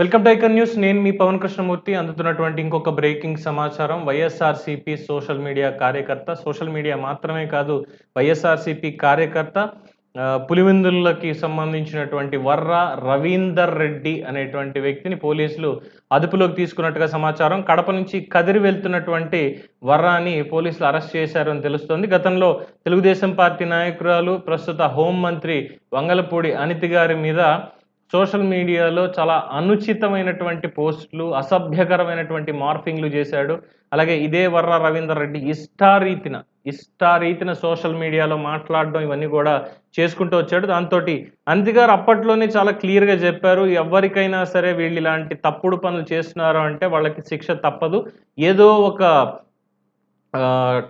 Welcome to icon news. నేను మీ పవన్ కృష్ణమూర్తి. అందుతున్నటువంటి ఇంకొక breaking సమాచారం. వైఎస్ఆర్సీపీ సోషల్ మీడియా కార్యకర్త, సోషల్ మీడియా మాత్రమే కాదు, వైఎస్ఆర్సీపీ కార్యకర్త, పులివెందులకి సంబంధించినటువంటి వర్రా రవీందర్ రెడ్డి అనేటువంటి వ్యక్తిని పోలీసులు అదుపులోకి తీసుకున్నట్టుగా సమాచారం. కడప నుంచి కదిరి వెళ్తున్నటువంటి వర్రాని పోలీసులు అరెస్ట్ చేశారు అని తెలుస్తోంది. గతంలో తెలుగుదేశం పార్టీ నాయకురాలు, ప్రస్తుత హోంమంత్రి వంగలపూడి అనిత గారి మీద సోషల్ మీడియాలో చాలా అనుచితమైనటువంటి పోస్టులు, అసభ్యకరమైనటువంటి మార్ఫింగ్లు చేశాడు. అలాగే ఇదే వర్రా రవీందర్ రెడ్డి ఇష్టారీతిన సోషల్ మీడియాలో మాట్లాడడం ఇవన్నీ కూడా చేసుకుంటూ వచ్చాడు. దాంతోటి అనిత గారు అప్పట్లోనే చాలా క్లియర్‌గా చెప్పారు. ఎవరికైనా సరే వీళ్ళు ఇలాంటి తప్పుడు పనులు చేస్తున్నారు అంటే వాళ్ళకి శిక్ష తప్పదు. ఏదో ఒక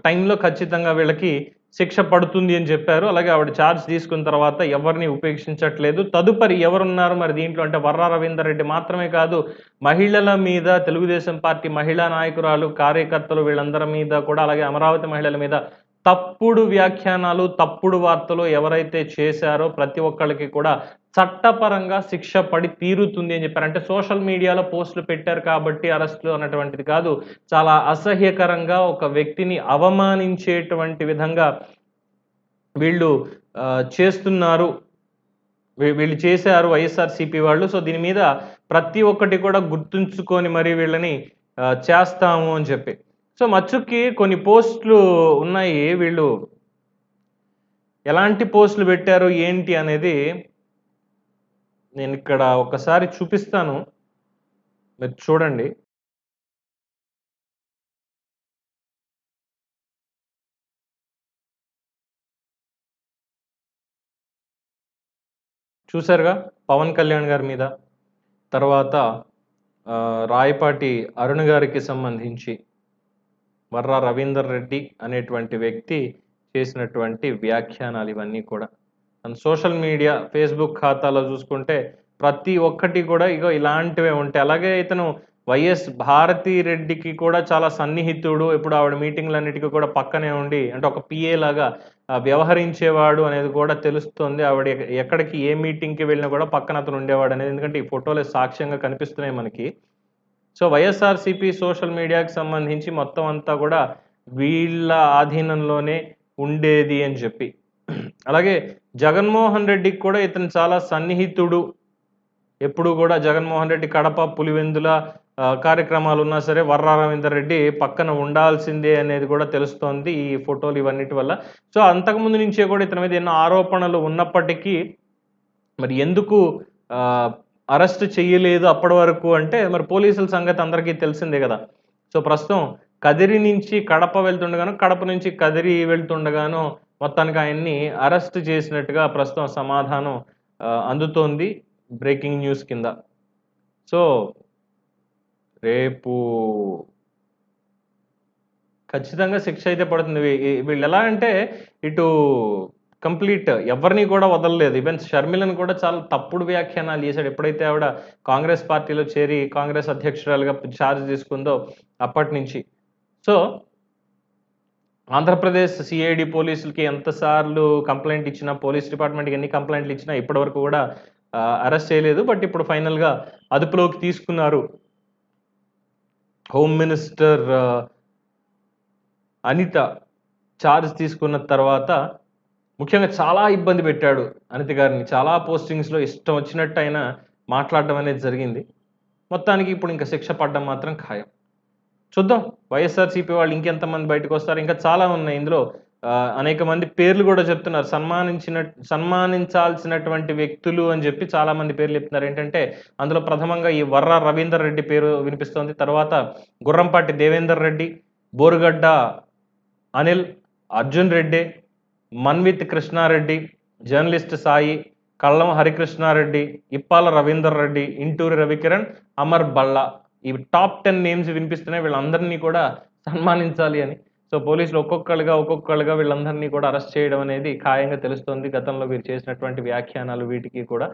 టైంలో ఖచ్చితంగా వీళ్ళకి శిక్ష పడుతుంది అని చెప్పారు. అలాగే ఆవిడ ఛార్జ్ తీసుకున్న తర్వాత ఎవరిని ఉపేక్షించట్లేదు. తదుపరి ఎవరున్నారు మరి దీంట్లో అంటే వర్రా రవీందర్ రెడ్డి మాత్రమే కాదు, మహిళల మీద తెలుగుదేశం పార్టీ మహిళా నాయకురాలు, కార్యకర్తలు వీళ్ళందరి మీద కూడా, అలాగే అమరావతి మహిళల మీద తప్పుడు వ్యాఖ్యానాలు, తప్పుడు వార్తలు ఎవరైతే చేశారో ప్రతి ఒక్కళ్ళకి కూడా చట్టపరంగా శిక్ష పడి తీరుతుంది అని చెప్పారు. అంటే సోషల్ మీడియాలో పోస్టులు పెట్టారు కాబట్టి అరెస్టులు అన్నటువంటిది కాదు. చాలా అసహ్యకరంగా ఒక వ్యక్తిని అవమానించేటువంటి విధంగా వీళ్ళు చేస్తున్నారు. వీళ్ళు చేశారు వైఎస్ఆర్సీపీ వాళ్ళు. సో దీని మీద ప్రతి ఒక్కటి కూడా గుర్తుంచుకొని మరి వీళ్ళని చేస్తాము అని చెప్పి. సో మచ్చుకి కొన్ని పోస్టులు ఉన్నాయి. వీళ్ళు ఎలాంటి పోస్టులు పెట్టారు ఏంటి అనేది నేను ఇక్కడ ఒకసారి చూపిస్తాను, మీరు చూడండి. చూసారుగా పవన్ కళ్యాణ్ గారి మీద, తర్వాత రాయపాటి అరుణ్ గారికి సంబంధించి వర్రా రవీందర్ రెడ్డి అనేటువంటి వ్యక్తి చేసినటువంటి వ్యాఖ్యానాలు ఇవన్నీ కూడా. అండ్ సోషల్ మీడియా ఫేస్బుక్ ఖాతాలో చూసుకుంటే ప్రతి ఒక్కటి కూడా ఇగో ఇలాంటివే ఉంటాయి. అలాగే ఇతను వైఎస్ భారతి రెడ్డికి కూడా చాలా సన్నిహితుడు. ఎప్పుడు ఆవిడ మీటింగ్లన్నిటికీ కూడా పక్కనే ఉండి అంటే ఒక పిఏ లాగా వ్యవహరించేవాడు అనేది కూడా తెలుస్తుంది. ఆవిడ ఎక్కడికి ఏ మీటింగ్‌కి వెళ్ళినా కూడా పక్కన అతను ఉండేవాడు అనేది. ఎందుకంటే ఈ ఫోటోలే సాక్ష్యంగా కనిపిస్తున్నాయి మనకి. సో వైఎస్ఆర్సీపీ సోషల్ మీడియాకి సంబంధించి మొత్తం అంతా కూడా వీళ్ళ ఆధీనంలోనే ఉండేది అని చెప్పి. అలాగే జగన్మోహన్ రెడ్డికి కూడా ఇతను చాలా సన్నిహితుడు. ఎప్పుడు కూడా జగన్మోహన్ రెడ్డి కడప, పులివెందుల కార్యక్రమాలు ఉన్నా సరే వర్రా రవీందర్ రెడ్డి పక్కన ఉండాల్సిందే అనేది కూడా తెలుస్తోంది ఈ ఫోటోలు ఇవన్నిటి వల్ల. సో అంతకుముందు నుంచే కూడా ఇతని మీద ఎన్నో ఆరోపణలు ఉన్నప్పటికీ మరి ఎందుకు అరెస్ట్ చేయలేదు అప్పటి వరకు అంటే, మరి పోలీసుల సంగతి అందరికీ తెలిసిందే కదా. సో ప్రస్తుతం కదిరి నుంచి కడప వెళ్తుండగాను, కడప నుంచి కదిరి వెళ్తుండగాను మొత్తానికి ఆయన్ని అరెస్ట్ చేసినట్టుగా ప్రస్తుతం సమాధానం అందుతోంది బ్రేకింగ్ న్యూస్ కింద. సో రేపు ఖచ్చితంగా శిక్ష అయితే పడుతుంది. వీళ్ళు ఎలా అంటే ఇటు కంప్లీట్ ఎవరిని కూడా వదలలేదు. ఈవెన్ షర్మిలను కూడా చాలా తప్పుడు వ్యాఖ్యానాలు చేశాడు. ఎప్పుడైతే ఆవిడ కాంగ్రెస్ పార్టీలో చేరి కాంగ్రెస్ అధ్యక్షురాలుగా ఛార్జ్ తీసుకుందో అప్పటి నుంచి. సో ఆంధ్రప్రదేశ్ సిఐడి పోలీసులకి ఎంతసార్లు కంప్లైంట్ ఇచ్చినా, పోలీస్ డిపార్ట్మెంట్‌కి ఎన్ని కంప్లైంట్లు ఇచ్చినా ఇప్పటివరకు కూడా అరెస్ట్ చేయలేదు. బట్ ఇప్పుడు ఫైనల్‌గా అదుపులోకి తీసుకున్నారు. హోమ్ మినిస్టర్ అనిత ఛార్జ్ తీసుకున్న తర్వాత ముఖ్యంగా చాలా ఇబ్బంది పెట్టాడు అనిత గారిని. చాలా పోస్టింగ్స్‌లో ఇష్టం వచ్చినట్టు ఆయన మాట్లాడడం అనేది జరిగింది. మొత్తానికి ఇప్పుడు ఇంకా శిక్ష పడడం మాత్రం ఖాయం. చూద్దాం వైఎస్ఆర్సీపీ వాళ్ళు ఇంకెంతమంది బయటకొస్తారు. ఇంకా చాలా ఉన్నాయి ఇందులో. అనేక మంది పేర్లు కూడా చెప్తున్నారు. సన్మానించాల్సినటువంటి వ్యక్తులు అని చెప్పి చాలా మంది పేర్లు చెప్తున్నారు. ఏంటంటే అందులో ప్రథమంగా ఈ వర్రా రవీందర్ రెడ్డి పేరు వినిపిస్తోంది. తర్వాత గుర్రంపాటి దేవేందర్ రెడ్డి, బోరుగడ్డ అనిల్, అర్జున్ రెడ్డి, మన్విత్ కృష్ణారెడ్డి, జర్నలిస్ట్ సాయి, కళ్ళం హరికృష్ణారెడ్డి, ఇప్పాల రవీందర్ రెడ్డి, ఇంటూరి రవికిరణ్, అమర్ బల్లా. ఇవి టాప్ 10 నేమ్స్ వినిపిస్తున్నాయి. వీళ్ళందరినీ కూడా సన్మానించాలి అని. సో పోలీసులు ఒక్కొక్కళ్ళుగా వీళ్ళందరినీ కూడా అరెస్ట్ చేయడం అనేది ఖాయంగా తెలుస్తోంది. గతంలో వీరు చేసినటువంటి వ్యాఖ్యానాలు వీటికి కూడా.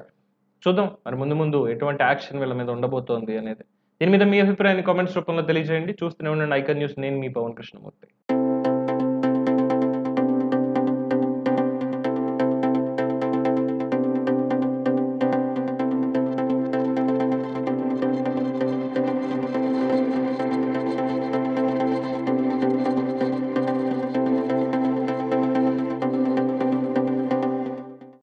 చూద్దాం మరి ముందు ఎటువంటి యాక్షన్ వీళ్ళ మీద ఉండబోతోంది అనేది. దీని మీద మీ అభిప్రాయాన్ని కామెంట్స్ రూపంలో తెలియజేయండి. చూస్తూనే ఉండండి ఐకాన్ న్యూస్. నేను మీ పవన్ కృష్ణమూర్తి.